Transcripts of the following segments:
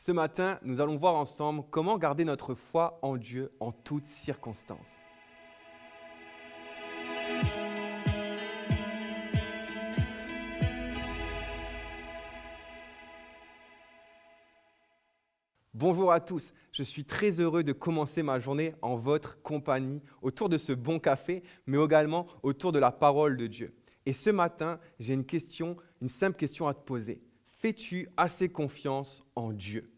Ce matin, nous allons voir ensemble comment garder notre foi en Dieu en toutes circonstances. Bonjour à tous, je suis très heureux de commencer ma journée en votre compagnie autour de ce bon café, mais également autour de la parole de Dieu. Et ce matin, j'ai une simple question à te poser. Fais-tu assez confiance en Dieu ?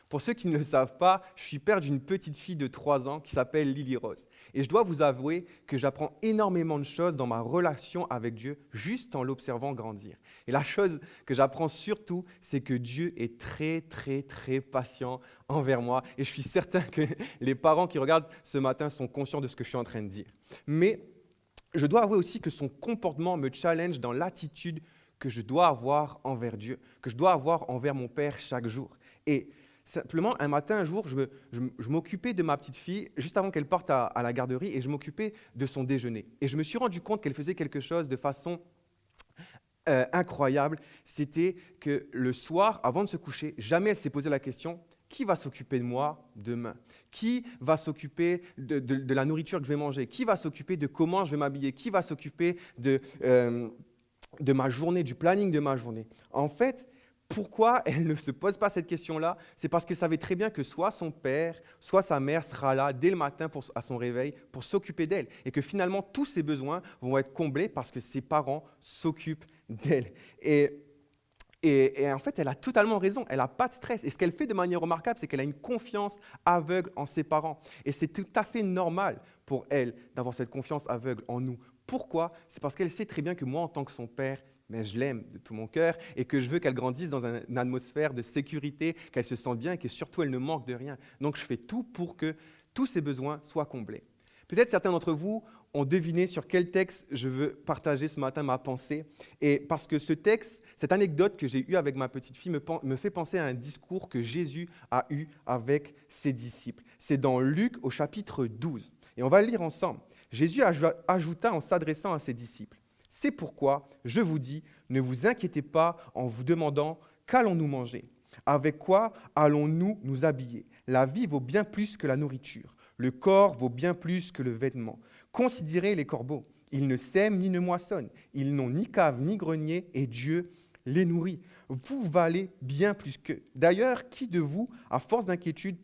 Pour ceux qui ne le savent pas, je suis père d'une petite fille de 3 ans qui s'appelle Lily Rose. Et je dois vous avouer que j'apprends énormément de choses dans ma relation avec Dieu juste en l'observant grandir. Et la chose que j'apprends surtout, c'est que Dieu est très, très, très patient envers moi. Et je suis certain que les parents qui regardent ce matin sont conscients de ce que je suis en train de dire. Mais je dois avouer aussi que son comportement me challenge dans l'attitude que je dois avoir envers Dieu, que je dois avoir envers mon Père chaque jour. Et simplement, un jour, je m'occupais de ma petite fille juste avant qu'elle parte à la garderie et je m'occupais de son déjeuner. Et je me suis rendu compte qu'elle faisait quelque chose de façon incroyable. C'était que le soir, avant de se coucher, jamais elle s'est posé la question: qui va s'occuper de moi demain ? Qui va s'occuper de la nourriture que je vais manger ? Qui va s'occuper de comment je vais m'habiller ? Qui va s'occuper de ma journée, du planning de ma journée ? En fait, pourquoi elle ne se pose pas cette question-là ? C'est parce qu'elle savait très bien que soit son père, soit sa mère sera là dès le matin à son réveil pour s'occuper d'elle. Et que finalement, tous ses besoins vont être comblés parce que ses parents s'occupent d'elle. Et en fait, elle a totalement raison, elle n'a pas de stress. Et ce qu'elle fait de manière remarquable, c'est qu'elle a une confiance aveugle en ses parents. Et c'est tout à fait normal pour elle d'avoir cette confiance aveugle en nous. Pourquoi ? C'est parce qu'elle sait très bien que moi, en tant que son père, mais je l'aime de tout mon cœur et que je veux qu'elle grandisse dans une atmosphère de sécurité, qu'elle se sente bien et que surtout elle ne manque de rien. Donc je fais tout pour que tous ses besoins soient comblés. Peut-être certains d'entre vous ont deviné sur quel texte je veux partager ce matin ma pensée. Et parce que ce texte, cette anecdote que j'ai eue avec ma petite fille me fait penser à un discours que Jésus a eu avec ses disciples. C'est dans Luc au chapitre 12. Et on va le lire ensemble. Jésus ajouta en s'adressant à ses disciples: « C'est pourquoi, je vous dis, ne vous inquiétez pas en vous demandant qu'allons-nous manger ? Avec quoi allons-nous nous habiller ? La vie vaut bien plus que la nourriture. Le corps vaut bien plus que le vêtement. Considérez les corbeaux. Ils ne sèment ni ne moissonnent. Ils n'ont ni cave ni grenier et Dieu les nourrit. Vous valez bien plus qu'eux. D'ailleurs, qui de vous, à force d'inquiétude,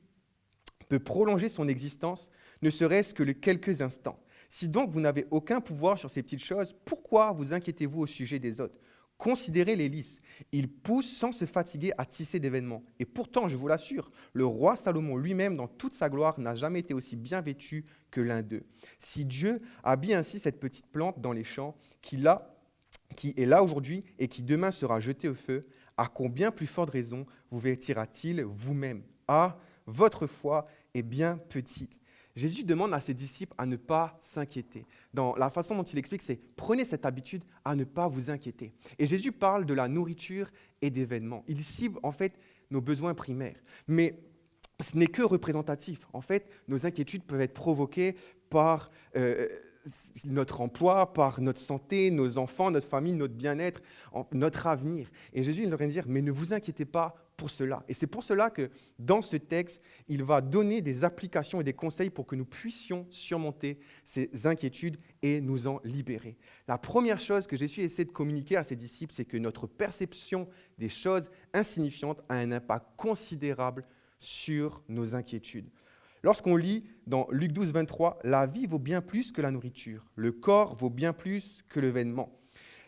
peut prolonger son existence, ne serait-ce que quelques instants ? Si donc vous n'avez aucun pouvoir sur ces petites choses, pourquoi vous inquiétez-vous au sujet des autres ? Considérez les lys. Ils poussent sans se fatiguer à tisser des vêtements. Et pourtant, je vous l'assure, le roi Salomon lui-même, dans toute sa gloire, n'a jamais été aussi bien vêtu que l'un d'eux. Si Dieu habille ainsi cette petite plante dans les champs, qui est là aujourd'hui et qui demain sera jetée au feu, à combien plus forte raison vous vêtira-t-il vous-même ? Ah, votre foi est bien petite. Jésus demande à ses disciples à ne pas s'inquiéter. Dans la façon dont il explique, c'est: prenez cette habitude à ne pas vous inquiéter. Et Jésus parle de la nourriture et des vêtements. Il cible en fait nos besoins primaires. Mais ce n'est que représentatif. En fait, nos inquiétudes peuvent être provoquées par notre emploi, par notre santé, nos enfants, notre famille, notre bien-être, notre avenir. Et Jésus, il devrait dire: mais ne vous inquiétez pas pour cela. Et c'est pour cela que dans ce texte, il va donner des applications et des conseils pour que nous puissions surmonter ces inquiétudes et nous en libérer. La première chose que Jésus essaie de communiquer à ses disciples, c'est que notre perception des choses insignifiantes a un impact considérable sur nos inquiétudes. Lorsqu'on lit dans Luc 12, 23, « La vie vaut bien plus que la nourriture, le corps vaut bien plus que le vêtement ».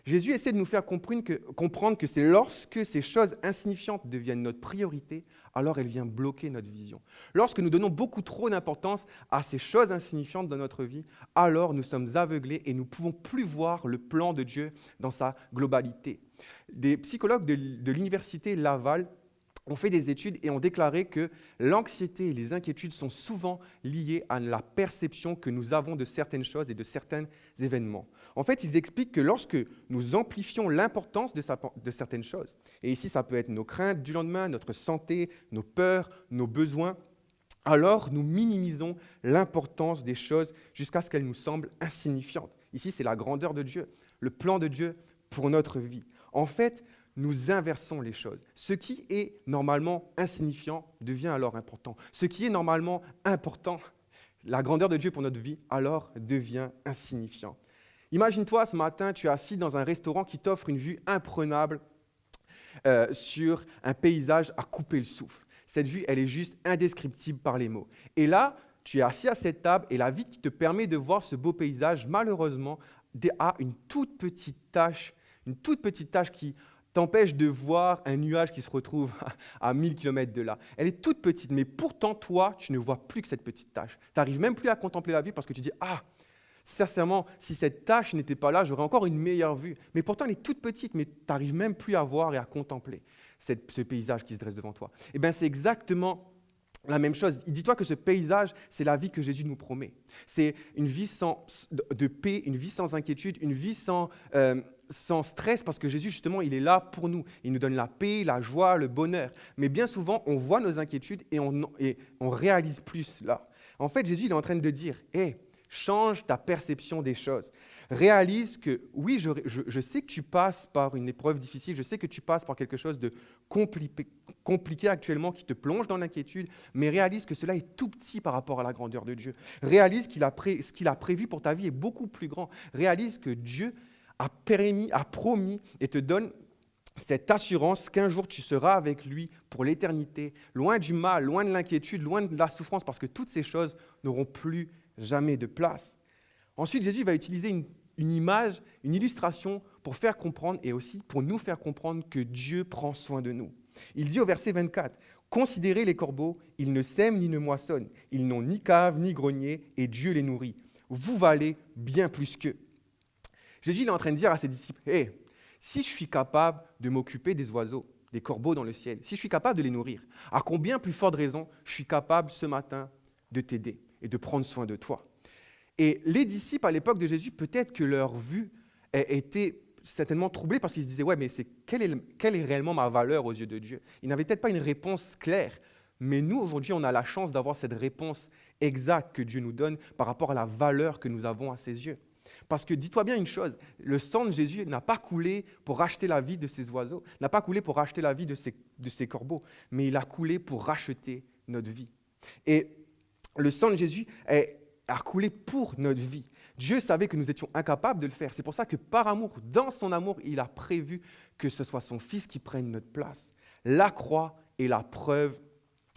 Jésus essaie de nous faire comprendre que c'est lorsque ces choses insignifiantes deviennent notre priorité, alors elle vient bloquer notre vision. Lorsque nous donnons beaucoup trop d'importance à ces choses insignifiantes dans notre vie, alors nous sommes aveuglés et nous ne pouvons plus voir le plan de Dieu dans sa globalité. Des psychologues de l'université Laval ont fait des études et ont déclaré que l'anxiété et les inquiétudes sont souvent liées à la perception que nous avons de certaines choses et de certains événements. En fait, ils expliquent que lorsque nous amplifions l'importance de certaines choses, et ici ça peut être nos craintes du lendemain, notre santé, nos peurs, nos besoins, alors nous minimisons l'importance des choses jusqu'à ce qu'elles nous semblent insignifiantes. Ici, c'est la grandeur de Dieu, le plan de Dieu pour notre vie. En fait, nous inversons les choses. Ce qui est normalement insignifiant devient alors important. Ce qui est normalement important, la grandeur de Dieu pour notre vie, alors devient insignifiant. Imagine-toi, ce matin, tu es assis dans un restaurant qui t'offre une vue imprenable sur un paysage à couper le souffle. Cette vue, elle est juste indescriptible par les mots. Et là, tu es assis à cette table et la vie qui te permet de voir ce beau paysage, malheureusement, a une toute petite tache qui t'empêche de voir un nuage qui se retrouve à 1000 km de là. Elle est toute petite, mais pourtant, toi, tu ne vois plus que cette petite tache. Tu n'arrives même plus à contempler la vue parce que tu dis « Ah, sincèrement, si cette tache n'était pas là, j'aurais encore une meilleure vue. » Mais pourtant, elle est toute petite, mais tu n'arrives même plus à voir et à contempler ce paysage qui se dresse devant toi. Eh bien, c'est exactement la même chose. Dis-toi que ce paysage, c'est la vie que Jésus nous promet. C'est une vie de paix, une vie sans inquiétude, une vie sans stress, parce que Jésus, justement, il est là pour nous. Il nous donne la paix, la joie, le bonheur. Mais bien souvent, on voit nos inquiétudes et on réalise plus là. En fait, Jésus, il est en train de dire « Hey, change ta perception des choses. Réalise que, oui, je sais que tu passes par une épreuve difficile, je sais que tu passes par quelque chose de compliqué actuellement qui te plonge dans l'inquiétude, mais réalise que cela est tout petit par rapport à la grandeur de Dieu. Réalise ce qu'il a prévu pour ta vie est beaucoup plus grand. Réalise que Dieu a promis et te donne cette assurance qu'un jour tu seras avec lui pour l'éternité, loin du mal, loin de l'inquiétude, loin de la souffrance, parce que toutes ces choses n'auront plus jamais de place. Ensuite, Jésus va utiliser une image, une illustration pour faire comprendre et aussi pour nous faire comprendre que Dieu prend soin de nous. Il dit au verset 24, « Considérez les corbeaux, ils ne sèment ni ne moissonnent, ils n'ont ni cave ni grenier et Dieu les nourrit. Vous valez bien plus qu'eux. » Jésus est en train de dire à ses disciples, « Hey, si je suis capable de m'occuper des oiseaux, des corbeaux dans le ciel, si je suis capable de les nourrir, à combien plus forte raison je suis capable ce matin de t'aider et de prendre soin de toi. » Et les disciples, à l'époque de Jésus, peut-être que leur vue était certainement troublée parce qu'ils se disaient « Ouais, mais quelle est réellement ma valeur aux yeux de Dieu ?» Ils n'avaient peut-être pas une réponse claire, mais nous, aujourd'hui, on a la chance d'avoir cette réponse exacte que Dieu nous donne par rapport à la valeur que nous avons à ses yeux. Parce que dis-toi bien une chose, le sang de Jésus n'a pas coulé pour racheter la vie de ces oiseaux, n'a pas coulé pour racheter la vie de ces corbeaux, mais il a coulé pour racheter notre vie. Et le sang de Jésus a coulé pour notre vie. Dieu savait que nous étions incapables de le faire. C'est pour ça que par amour, dans son amour, il a prévu que ce soit son Fils qui prenne notre place. La croix est la preuve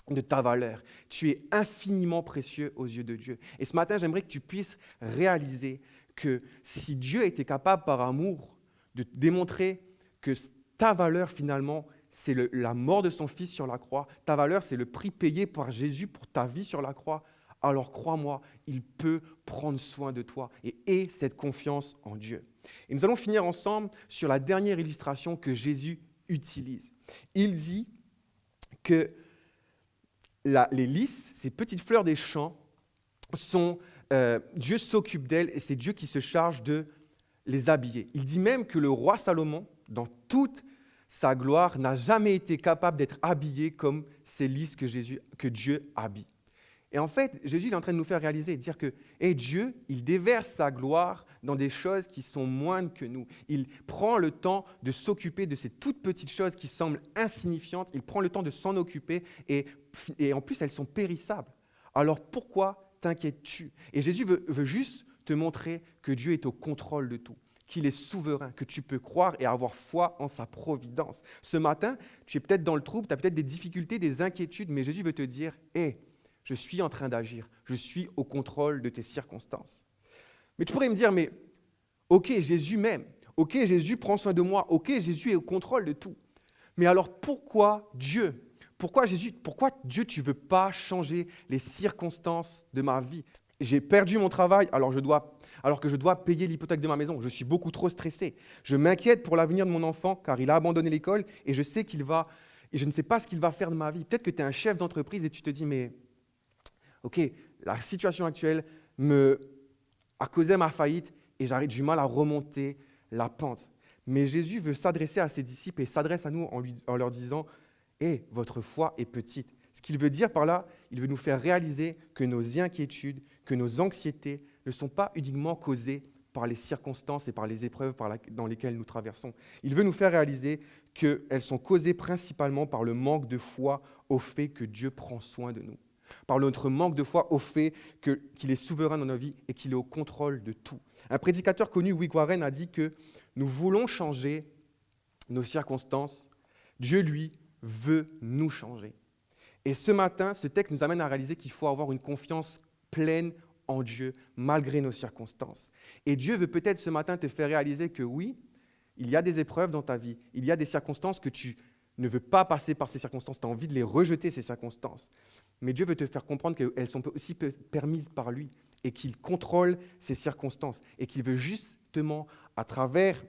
de ta valeur. Tu es infiniment précieux aux yeux de Dieu. Et ce matin, j'aimerais que tu puisses réaliser que si Dieu était capable par amour de te démontrer que ta valeur finalement, c'est la mort de son Fils sur la croix, ta valeur, c'est le prix payé par Jésus pour ta vie sur la croix, alors crois-moi, il peut prendre soin de toi et aie cette confiance en Dieu. Et nous allons finir ensemble sur la dernière illustration que Jésus utilise. Il dit que les lys, ces petites fleurs des champs, Dieu s'occupe d'elles et c'est Dieu qui se charge de les habiller. Il dit même que le roi Salomon, dans toute sa gloire, n'a jamais été capable d'être habillé comme ces lys que Dieu habille. Et en fait, Jésus est en train de nous faire réaliser, de dire que Dieu, il déverse sa gloire dans des choses qui sont moindres que nous. Il prend le temps de s'occuper de ces toutes petites choses qui semblent insignifiantes. Il prend le temps de s'en occuper et en plus, elles sont périssables. Alors pourquoi t'inquiètes-tu? Et Jésus veut juste te montrer que Dieu est au contrôle de tout, qu'il est souverain, que tu peux croire et avoir foi en sa providence. Ce matin, tu es peut-être dans le trouble, tu as peut-être des difficultés, des inquiétudes, mais Jésus veut te dire « je suis en train d'agir, je suis au contrôle de tes circonstances. » Mais tu pourrais me dire, mais ok, Jésus m'aime, ok, Jésus prend soin de moi, ok, Jésus est au contrôle de tout. Mais alors pourquoi Dieu? Pourquoi Dieu, tu ne veux pas changer les circonstances de ma vie? J'ai perdu mon travail alors que je dois payer l'hypothèque de ma maison. Je suis beaucoup trop stressé. Je m'inquiète pour l'avenir de mon enfant car il a abandonné l'école et je sais et je ne sais pas ce qu'il va faire de ma vie. Peut-être que tu es un chef d'entreprise et tu te dis, mais ok, la situation actuelle a causé ma faillite et j'arrive du mal à remonter la pente. Mais Jésus veut s'adresser à ses disciples et s'adresse à nous en leur disant « votre foi est petite ». Ce qu'il veut dire par là, il veut nous faire réaliser que nos inquiétudes, que nos anxiétés ne sont pas uniquement causées par les circonstances et par les épreuves dans lesquelles nous traversons. Il veut nous faire réaliser qu'elles sont causées principalement par le manque de foi au fait que Dieu prend soin de nous, par notre manque de foi au fait qu'il est souverain dans nos vies et qu'il est au contrôle de tout. Un prédicateur connu, Rick Warren, a dit que nous voulons changer nos circonstances, Dieu, lui, veut nous changer. Et ce matin, ce texte nous amène à réaliser qu'il faut avoir une confiance pleine en Dieu, malgré nos circonstances. Et Dieu veut peut-être ce matin te faire réaliser que oui, il y a des épreuves dans ta vie, il y a des circonstances que tu ne veux pas passer par ces circonstances, tu as envie de les rejeter, ces circonstances. Mais Dieu veut te faire comprendre qu'elles sont aussi permises par lui et qu'il contrôle ces circonstances et qu'il veut justement, à travers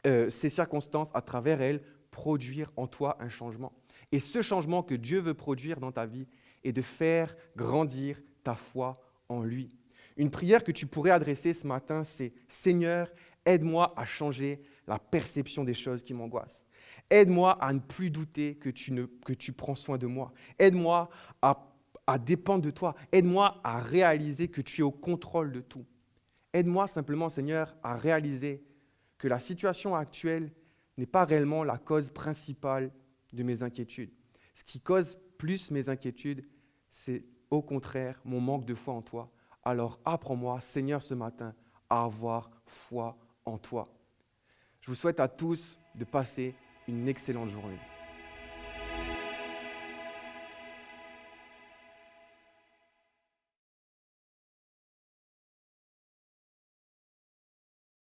ces circonstances, à travers elles, produire en toi un changement. Et ce changement que Dieu veut produire dans ta vie est de faire grandir ta foi en lui. Une prière que tu pourrais adresser ce matin, c'est « Seigneur, aide-moi à changer la perception des choses qui m'angoissent. Aide-moi à ne plus douter que tu prends soin de moi. Aide-moi à dépendre de toi. Aide-moi à réaliser que tu es au contrôle de tout. Aide-moi simplement, Seigneur, à réaliser que la situation actuelle n'est pas réellement la cause principale de mes inquiétudes. Ce qui cause plus mes inquiétudes, c'est au contraire mon manque de foi en toi. Alors apprends-moi, Seigneur, ce matin, à avoir foi en toi. Je vous souhaite à tous de passer une excellente journée.